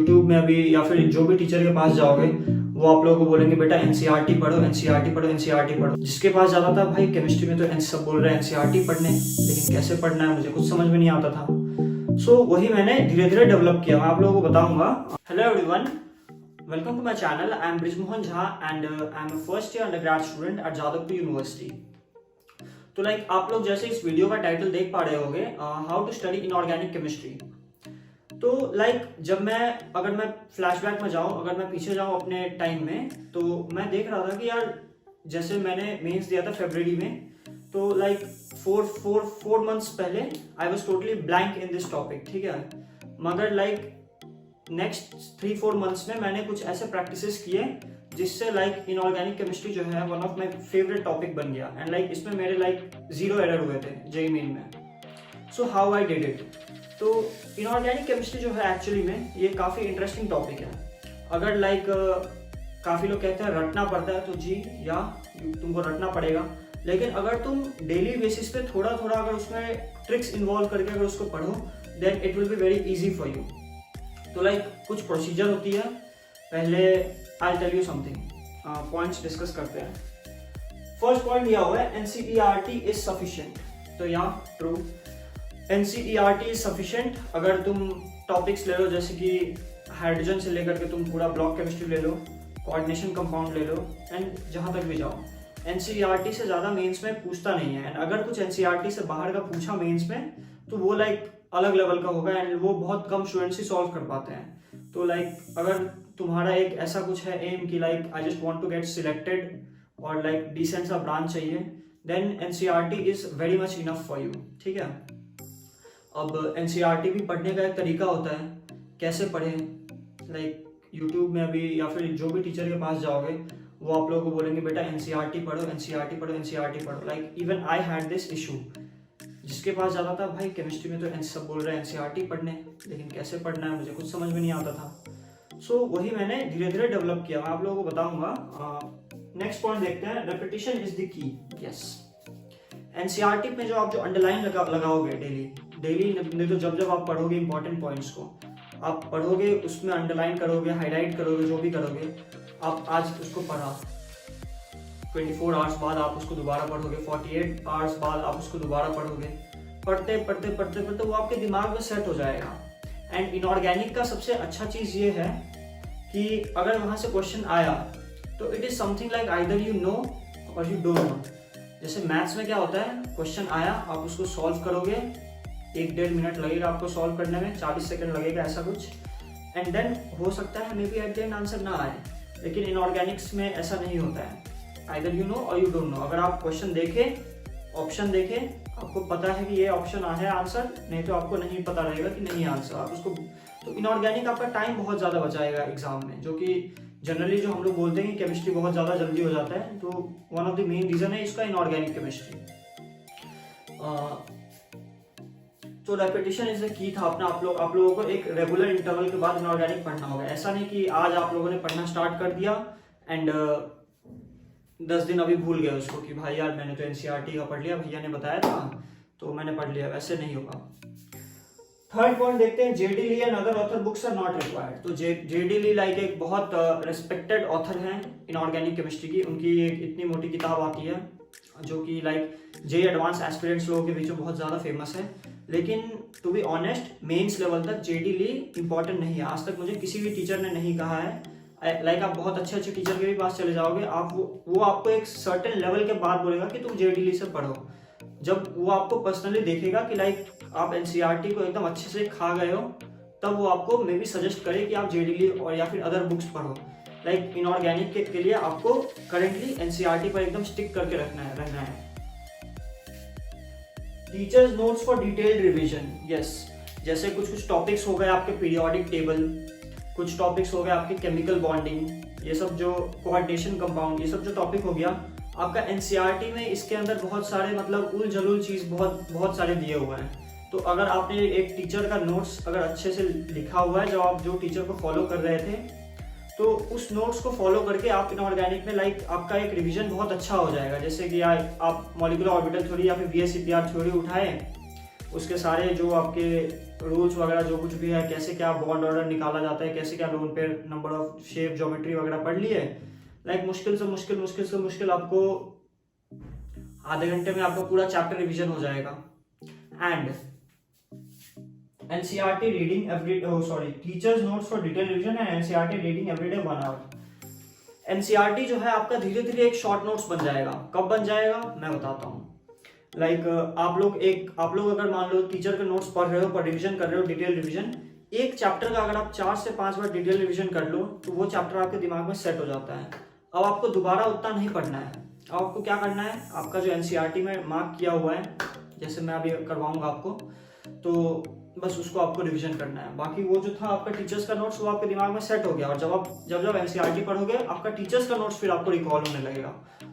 YouTube में अभी या फिर जो भी टीचर के पास जाओगे वो आप लोगों को बोलेंगे बेटा एनसीईआरटी पढ़ो, एनसीईआरटी पढ़ो, एनसीईआरटी पढ़ो। जिसके पास जाता था भाई केमिस्ट्री में तो सब बोल रहे हैं एनसीईआरटी पढ़ने, लेकिन कैसे पढ़ना है मुझे कुछ समझ में नहीं आता था। सो वही मैंने धीरे धीरे डेवलप किया, मैं आप लोगों को बताऊंगा। Hello everyone, welcome to my channel. I am Brijmohan Jha and I am first year undergrad student at Jadavpur university. तो आप लोग जैसे इस वीडियो का टाइटल देख पा रहे होंगे, how to study inorganic chemistry. तो जब अगर मैं फ्लैशबैक में जाऊं, अगर मैं पीछे जाऊं अपने टाइम में, तो मैं देख रहा था कि यार जैसे मैंने मेंस दिया था फरवरी में, तो फोर मंथ्स पहले I was totally blank in this topic, ठीक है। मगर नेक्स्ट 3-4 मंथ्स में मैंने कुछ ऐसे प्रैक्टिसेस किए जिससे इनऑर्गेनिक केमिस्ट्री जो है one of my favourite topic बन गया। एंड इसमें मेरे 0 एरर हुए थे जेईई मेन में। So how I did it. तो इनऑर्गेनिक केमिस्ट्री जो है एक्चुअली में ये काफ़ी इंटरेस्टिंग टॉपिक है। अगर काफ़ी लोग कहते हैं रटना पड़ता है, तो जी या तुमको रटना पड़ेगा, लेकिन अगर तुम डेली बेसिस पे थोड़ा थोड़ा अगर उसमें ट्रिक्स इन्वॉल्व करके अगर उसको पढ़ो, then it will be very easy for you. तो कुछ प्रोसीजर होती है। पहले I tell you something, points discuss करते हैं। फर्स्ट पॉइंट दिया हुआ है एनसीईआरटी इज सफिशिएंट। तो यहाँ ट्रू, एनसीईआरटी इज सफिशिएंट। अगर तुम टॉपिक्स ले लो जैसे कि हाइड्रोजन से लेकर के तुम पूरा ब्लॉक केमिस्ट्री ले लो, कोऑर्डिनेशन कंपाउंड ले लो, एंड जहाँ तक भी जाओ, एनसीईआरटी से ज़्यादा मेंस में पूछता नहीं है। एंड अगर कुछ एनसीईआरटी से बाहर का पूछा मेंस में, तो वो अलग लेवल का होगा एंड वो बहुत कम स्टूडेंट्स ही सॉल्व कर पाते हैं। तो अगर तुम्हारा एक ऐसा कुछ है एम कि I just want to get selected और डिसेंट सा ब्रांच चाहिए, then NCERT is very much enough for you, ठीक है। अब एनसीईआरटी भी पढ़ने का एक तरीका होता है, कैसे पढ़ें। यूट्यूब में अभी या फिर जो भी टीचर के पास जाओगे वो आप लोगों को बोलेंगे बेटा एनसीईआरटी पढ़ो, एनसीईआरटी पढ़ो, एनसीईआरटी पढ़ो। Even I had this issue. जिसके पास जाता था भाई केमिस्ट्री में तो सब बोल रहे हैं एनसीईआरटी पढ़ने, लेकिन कैसे पढ़ना है मुझे कुछ समझ में नहीं आता था। सो वही मैंने धीरे धीरे डेवलप किया, मैं आप लोगों को बताऊंगा। नेक्स्ट पॉइंट देखते हैं, repetition is the key. Yes, NCERT में जो आप अंडरलाइन लगाओगे डेली नहीं तो जब आप पढ़ोगे इंपॉर्टेंट पॉइंट्स को आप पढ़ोगे, उसमें अंडरलाइन करोगे, हाईलाइट करोगे, जो भी करोगे। आप आज उसको पढ़ा, 24 आवर्स बाद आप उसको दोबारा पढ़ोगे, 48 आवर्स बाद आप उसको दोबारा पढ़ोगे। पढ़ते पढ़ते पढ़ते पढ़ते वो आपके दिमाग में सेट हो जाएगा। एंड इनऑर्गेनिक का सबसे अच्छा चीज़ ये है कि अगर वहाँ से क्वेश्चन आया तो it is something either you know और यू डोंट नो। जैसे मैथ्स में क्या होता है, क्वेश्चन आया आप उसको सॉल्व करोगे, 1-1.5 मिनट लगेगा आपको सॉल्व करने में, 40 सेकंड लगेगा ऐसा कुछ। एंड देन हो सकता है may be at the end answer ना आए, लेकिन इनऑर्गेनिक्स में ऐसा नहीं होता है। आइदर यू नो और यू डोंट नो। अगर आप क्वेश्चन देखें, ऑप्शन देखें, आपको पता है कि ये ऑप्शन है आंसर, नहीं तो आपको नहीं पता रहेगा कि नहीं आंसर आप उसको। तो इनऑर्गेनिक आपका टाइम बहुत ज़्यादा बचाएगा एग्जाम में, जो कि जनरली जो हम लोग बोलते हैं कि केमिस्ट्री बहुत ज़्यादा जल्दी हो जाता है, तो one of the main reason है इसका इनऑर्गेनिक केमिस्ट्री। तो रेपिटेशन इज द की था अपना। आप लोगों को एक रेगुलर इंटरवल के बाद इनऑर्गेनिक पढ़ना होगा। ऐसा नहीं कि आज आप लोगों ने पढ़ना स्टार्ट कर दिया एंड 10 दिन अभी भूल गए उसको कि भाई यार मैंने तो एनसीईआरटी का पढ़ लिया, भैया ने बताया था तो मैंने पढ़ लिया, वैसे नहीं होगा। थर्ड पॉइंट देखते हैं, JD Lee and other author books are not required. तो जेडी ली एक बहुत रिस्पेक्टेड ऑथर हैं इनऑर्गेनिक केमिस्ट्री की। उनकी एक इतनी मोटी किताब आती है जो कि जेईई एडवांस एस्पिरेंट्स लोगों के बीच में बहुत ज़्यादा फेमस है। लेकिन to be honest mains level तक जेडी ली इंपॉर्टेंट नहीं है। आज तक मुझे किसी भी टीचर ने नहीं कहा है। आप बहुत अच्छे टीचर के भी पास चले जाओगे, आप वो आपको एक सर्टेन लेवल के बाद बोलेगा कि तुम जेडी ली से पढ़ो। जब वो आपको पर्सनली देखेगा कि आप एनसीईआरटी को एकदम अच्छे से खा गए हो, तब वो आपको मे बी सजेस्ट करे कि आप जेडी ली और या फिर अदर बुक्स पढ़ो। इनऑर्गेनिक के लिए आपको करेंटली एनसीईआरटी पर एकदम स्टिक करके रहना है। Teachers notes for detailed revision. Yes, जैसे कुछ टॉपिक्स हो गए आपके पीरियोडिक टेबल, कुछ टॉपिक्स हो गए आपके केमिकल बॉन्डिंग, ये सब जो कोऑर्डिनेशन कंपाउंड, ये सब जो टॉपिक हो गया आपका एनसीईआरटी में, इसके अंदर बहुत सारे उल जलूल चीज़ बहुत सारे दिए हुए हैं। तो अगर आपने एक टीचर का नोट्स अगर अच्छे से लिखा हुआ है, जो टीचर को फॉलो कर रहे थे, तो उस नोट्स को फॉलो करके आप इनऑर्गेनिक में आपका एक रिवीजन बहुत अच्छा हो जाएगा। जैसे कि आप मॉलिक्यूलर ऑर्बिटल थ्योरी या फिर VSEPR थ्योरी उठाए, उसके सारे जो आपके रूल्स वगैरह जो कुछ भी है, कैसे क्या बॉन्ड ऑर्डर निकाला जाता है, कैसे क्या लोन पे नंबर ऑफ शेप ज्योमेट्री वगैरह पढ़ लिए। लाइक मुश्किल से मुश्किल आपको आधे घंटे में आपका पूरा चैप्टर रिवीजन हो जाएगा। And NCERT reading teachers notes for detail revision and NCERT reading everyday 1 hour. NCERT जो है आपका धीरे धीरे एक शॉर्ट नोट्स बन जाएगा। कब बन जाएगा मैं बताता हूँ। लाइक आप लोग अगर मान लो टीचर के नोट्स पढ़ रहे हो, पर रिवीजन कर रहे हो, डिटेल रिवीजन, एक चैप्टर का अगर आप 4 से 5 बार डिटेल रिवीजन कर लो तो वो चैप्टर आपके दिमाग में सेट हो जाता है। अब आपको दोबारा उतना नहीं पढ़ना है। अब आपको क्या करना है, आपका जो एनसीईआरटी में मार्क किया हुआ है, जैसे मैं अभी करवाऊंगा आपको, तो बस उसको आपको रिवीजन करना है। बाकी वो जो था आपका टीचर्स का नोट्स, वो आपके दिमाग में सेट हो गया, और जब एनसीईआरटी पढ़ोगे आपका टीचर्स का नोट्स फिर आपको रिकॉल होने लगेगा,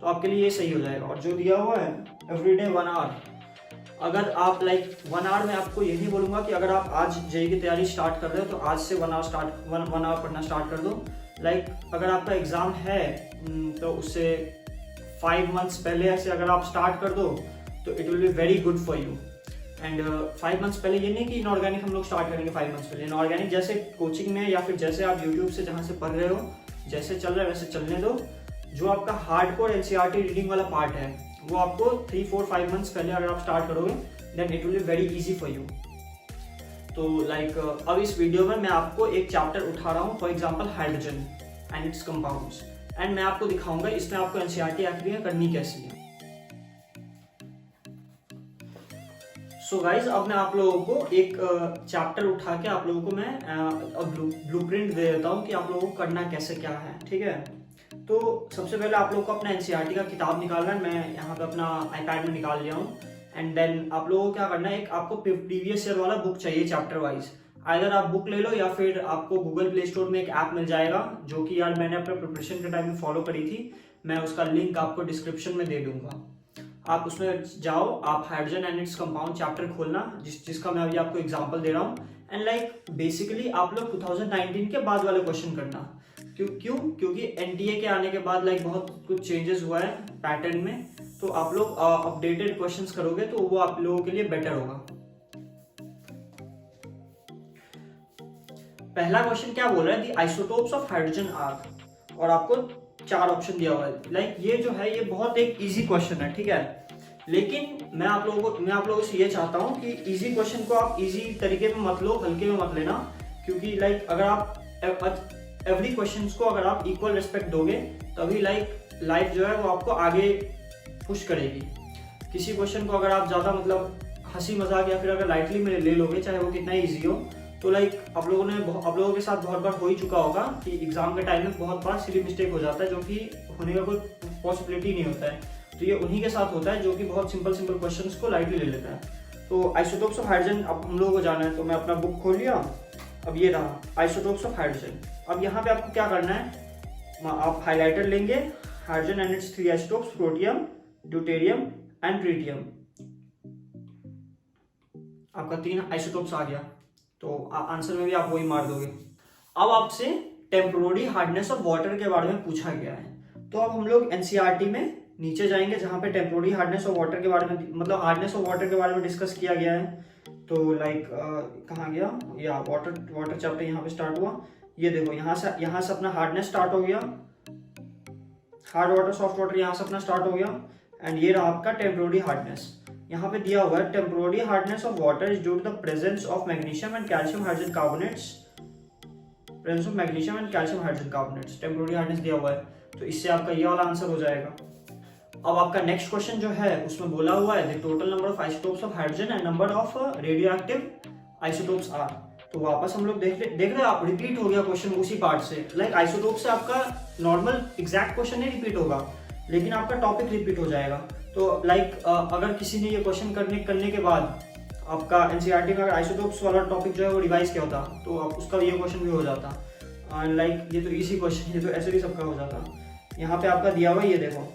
तो आपके लिए ये सही हो जाएगा। और जो दिया हुआ है एवरीडे 1 आवर, अगर आप 1 आवर में आपको यही बोलूंगा कि अगर आप आज जेईई की तैयारी स्टार्ट कर रहे हो तो आज से 1 आवर पढ़ना स्टार्ट कर दो। अगर आपका एग्जाम है तो उससे 5 मंथ्स पहले ऐसे अगर आप स्टार्ट कर दो तो it will be very good for you. And 5 months पहले, ये नहीं कि इनऑर्गेनिक हम लोग स्टार्ट करेंगे 5 मंथ्स पहले। इनऑर्गेनिक जैसे कोचिंग में या फिर जैसे आप यूट्यूब से जहाँ से पढ़ रहे हो, जैसे चल रहा है वैसे चलने दो। जो आपका हार्डकोर एनसीईआरटी रीडिंग वाला पार्ट है वो आपको 3, 4, 5 मंथ्स पहले अगर आप स्टार्ट करोगे then it will be very easy for you. तो अब इस वीडियो में मैं आपको एक चैप्टर उठा रहा हूँ, for example hydrogen and it's compounds, and मैं आपको दिखाऊंगा इसमें आपको एनसीईआरटी आखिर करनी कैसी है। सो गाइज, अब मैं आप लोगों को एक चैप्टर उठा के आप लोगों को मैं ब्लूप्रिंट दे देता हूँ कि आप लोगों को करना कैसे क्या है, ठीक है। तो सबसे पहले आप लोगों को अपना एनसीईआरटी का किताब निकालना है। मैं यहाँ पे अपना आईपैड में निकाल लिया हूँ। एंड देन आप लोगों को क्या करना है, एक आपको प्रीवियस ईयर वाला बुक चाहिए चैप्टर वाइज। आइदर आप बुक ले लो या फिर आपको गूगल प्ले स्टोर में एक ऐप मिल जाएगा, जो कि यार मैंने अपने प्रिपरेशन के टाइम में फॉलो करी थी। मैं उसका लिंक आपको डिस्क्रिप्शन में दे दूंगा। आप उसमें जाओ, आप hydrogen and its compound chapter खोलना, जिसका मैं अभी आपको एग्जांपल दे रहा हूँ। एंड बेसिकली आप लोग 2019 के बाद वाले क्वेश्चन करना। क्योंकि एनटीए के आने के बाद बहुत कुछ चेंजेस हुआ है पैटर्न में, तो आप लोग अपडेटेड क्वेश्चंस करोगे तो वो आप लोगों के लिए बेटर होगा। पहला क्वेश्चन क्या बोल रहा है, the isotopes of hydrogen are, और आपको 4 ऑप्शन दिया हुआ है। ये जो है ये बहुत एक इजी क्वेश्चन है, ठीक है। लेकिन मैं आप लोगों से ये चाहता हूँ कि इजी क्वेश्चन को आप इजी तरीके में मत लो, हल्के में मत लेना। क्योंकि अगर आप एवरी क्वेश्चन को अगर आप इक्वल रिस्पेक्ट दोगे तभी लाइफ जो है वो आपको आगे पुश करेगी। किसी क्वेश्चन को अगर आप ज्यादा हंसी मजाक या फिर अगर लाइटली में ले लोगे, चाहे वो कितना ईजी हो, तो आप लोगों के साथ बहुत बार हो ही चुका होगा कि एग्जाम के टाइम में बहुत बार सिली मिस्टेक हो जाता है, जो कि होने का कोई पॉसिबिलिटी नहीं होता है। तो ये उन्हीं के साथ होता है जो कि बहुत सिंपल क्वेश्चंस को लाइटली ले लेता है। तो आइसोटोप्स ऑफ हाइड्रोजन अब हम लोगों को जाना है, तो मैं अपना बुक खोल लिया। अब ये रहा आइसोटोप्स ऑफ हाइड्रोजन। अब यहाँ पे आपको क्या करना है, आप हाईलाइटर लेंगे, hydrogen and it's 3 isotopes, protium, deuterium and tritium. आपका 3 आइसोटोप्स आ गया, तो आंसर में भी आप वही मार दोगे। अब आपसे टेम्पोररी हार्डनेस ऑफ वाटर के बारे में पूछा गया है, तो अब हम लोग एनसीईआरटी में नीचे जाएंगे जहां पे टेम्पोररी हार्डनेस ऑफ वाटर के बारे में हार्डनेस ऑफ वाटर के बारे में डिस्कस किया गया है। तो कहाँ गया, या वाटर चैप्टर यहाँ पे स्टार्ट हुआ। ये देखो यहाँ से अपना हार्डनेस स्टार्ट हो गया, हार्ड वाटर सॉफ्ट वाटर यहाँ से अपना स्टार्ट हो गया। एंड ये रहा आपका टेम्पोररी हार्डनेस। यहाँ पे दिया हुआ है temporary hardness of water is due to the presence of magnesium and calcium hydrogen carbonates, presence of magnesium and calcium hydrogen carbonates. Temporary hardness दिया हुआ है, तो इससे आपका ये वाला आंसर हो जाएगा। अब आपका नेक्स्ट क्वेश्चन जो है उसमें बोला हुआ है the total number of isotopes of hydrogen and number of radioactive isotopes are. तो वापस हम लोग देख रहे हैं आप रिपीट हो गया क्वेश्चन उसी पार्ट से। आइसोटोप से आपका नॉर्मल एग्जैक्ट क्वेश्चन नहीं रिपीट होगा, लेकिन आपका टॉपिक रिपीट हो जाएगा। तो अगर किसी ने ये क्वेश्चन करने के बाद आपका एनसीईआरटी में अगर आइसोटोप्स वाला टॉपिक जो है वो रिवाइज किया होता, तो आप उसका ये क्वेश्चन भी हो जाता। ये तो इसी क्वेश्चन, ये तो ऐसे भी सबका हो जाता। यहाँ पे आपका दिया हुआ ये देखो,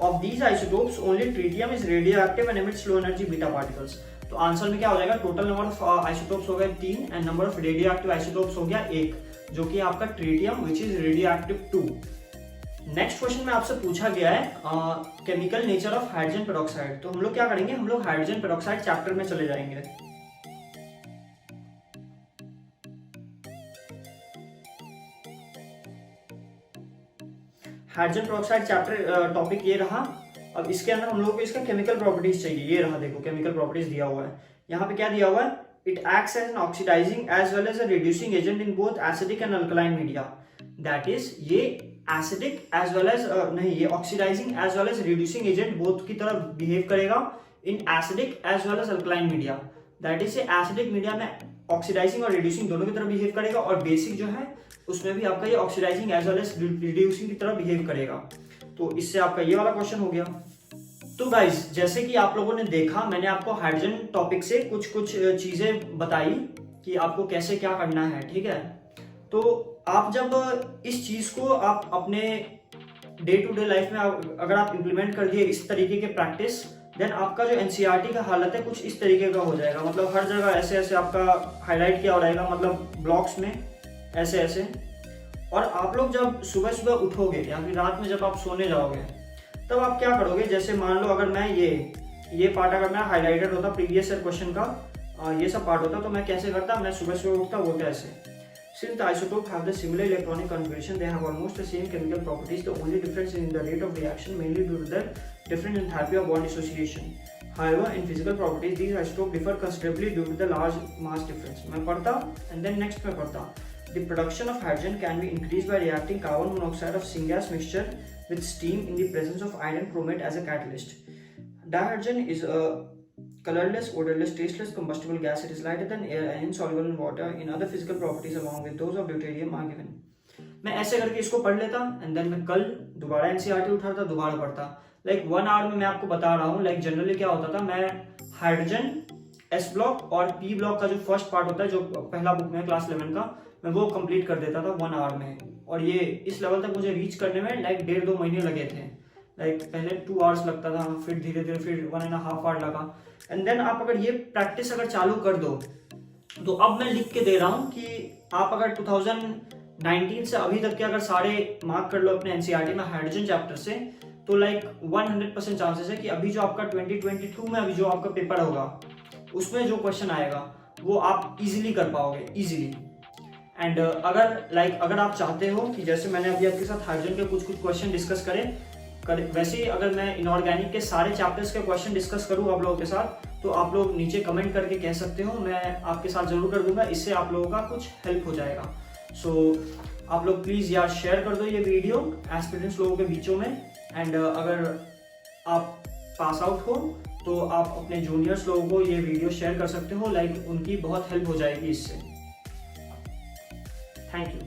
of these isotopes only tritium is radioactive and emits low energy beta particles। तो आंसर में क्या हो जाएगा, टोटल नंबर ऑफ आइसोटोप्स हो गए 3 and number of radioactive isotopes हो गया 1, जो कि आपका tritium which is radio active 2। Next question में आपसे पूछा गया है chemical nature of hydrogen peroxide. तो हम लोग क्या करेंगे, हम लोग हाइड्रोजन पेरोक्साइड चैप्टर में चले जाएंगे। हाइड्रोजन पेरोक्साइड चैप्टर टॉपिक ये रहा। अब इसके अंदर हम लोग को इसका केमिकल प्रॉपर्टीज चाहिए। ये रहा, देखो केमिकल प्रॉपर्टीज दिया हुआ है। यहाँ पे क्या दिया हुआ है, it acts as an oxidising as well as a reducing agent in both acidic and alkaline media. That is ये एसिडिक एज वेल एज नहीं, ये oxidising as well as reducing agent both की तरह बिहेव करेगा in acidic as well as alkaline media. That is acidic media में oxidising और reducing दोनों की तरह बिहेव करेगा, और बेसिक जो है उसमें भी आपका ये oxidising as well as reducing की तरह बिहेव करेगा। तो इससे आपका ये वाला क्वेश्चन हो गया। तो गाइज जैसे कि आप लोगों ने देखा, मैंने आपको हाइड्रोजन टॉपिक से कुछ चीजें बताई कि आपको कैसे क्या करना है, ठीक है। तो आप जब इस चीज को आप अपने डे टू डे लाइफ में अगर आप इंप्लीमेंट कर दिए इस तरीके के प्रैक्टिस, देन आपका जो एनसीईआरटी का हालत है कुछ इस तरीके का हो जाएगा। मतलब हर जगह ऐसे ऐसे आपका हाईलाइट किया हो रहेगा, मतलब ब्लॉक्स में ऐसे ऐसे। और आप लोग जब सुबह सुबह उठोगे या फिर रात में जब आप सोने जाओगे, तब आप क्या करोगे, जैसे मान लो अगर मैं ये पार्ट अगर मैं हाईलाइटेड होता प्रीवियस ईयर क्वेश्चन का ये सब पार्ट होता, तो मैं कैसे करता, मैं सुबह सुबह उठता बोलता ऐसे, since the isotope have the similar electronic configuration, they have almost the same chemical properties. The only difference is in the rate of reaction, mainly due to the different enthalpy of bond dissociation. However, in physical properties, these isotopes differ considerably due to the large mass difference. मैं पढ़ता and then next मैं पढ़ता. The production of hydrogen can be increased by reacting carbon monoxide of syngas mixture with steam in the presence of iron chromate as a catalyst. Dihydrogen is a colorless, odorless, tasteless combustible gas. It is lighter than air and insoluble in water. In other physical properties along with those of deuterium are given. मैं ऐसे करके इसको पढ़ लेता and then मैं कल दोबारा NCERT उठाता, दोबारा पढ़ता। लाइक 1 आवर में मैं आपको बता रहा हूँ। लाइक जनरली क्या होता था, मैं हाइड्रोजन एस ब्लॉक और पी ब्लॉक का जो फर्स्ट पार्ट होता है, जो पहला बुक में क्लास 11 का, मैं वो कंप्लीट कर देता था 1 आवर में। और ये इस लेवल तक मुझे रीच करने में लाइक 1.5-2 महीने लगे थे। लाइक पहले 2 आवर्स लगता था, फिर धीरे धीरे फिर 1.5 आवर लगा। एंड देन आप अगर ये प्रैक्टिस अगर चालू कर दो, तो अब मैं लिख के दे रहा हूँ कि आप अगर 2019 से अभी तक के अगर सारे मार्क कर लो अपने एनसीईआरटी में हाइड्रोजन चैप्टर से, तो लाइक 100% चांसेस है कि अभी जो आपका 2022 में अभी जो आपका पेपर होगा उसमें जो क्वेश्चन आएगा वो आप इजीली कर पाओगे, इजीली। एंड अगर आप चाहते हो कि जैसे मैंने अभी आपके साथ हाइड्रोजन के कुछ क्वेश्चन डिस्कस करे, वैसे ही अगर मैं इनऑर्गेनिक के सारे चैप्टर्स के क्वेश्चन डिस्कस करूँ आप लोगों के साथ, तो आप लोग नीचे कमेंट करके कह सकते हो, मैं आपके साथ जरूर कर दूंगा। इससे आप लोगों का कुछ हेल्प हो जाएगा। सो आप लोग प्लीज़ यार शेयर कर दो ये वीडियो एस्पिरेंट्स लोगों के बीचों में। एंड अगर आप पास आउट हो तो आप अपने जूनियर्स लोगों को ये वीडियो शेयर कर सकते हो। लाइक उनकी बहुत हेल्प हो जाएगी इससे। Thank you.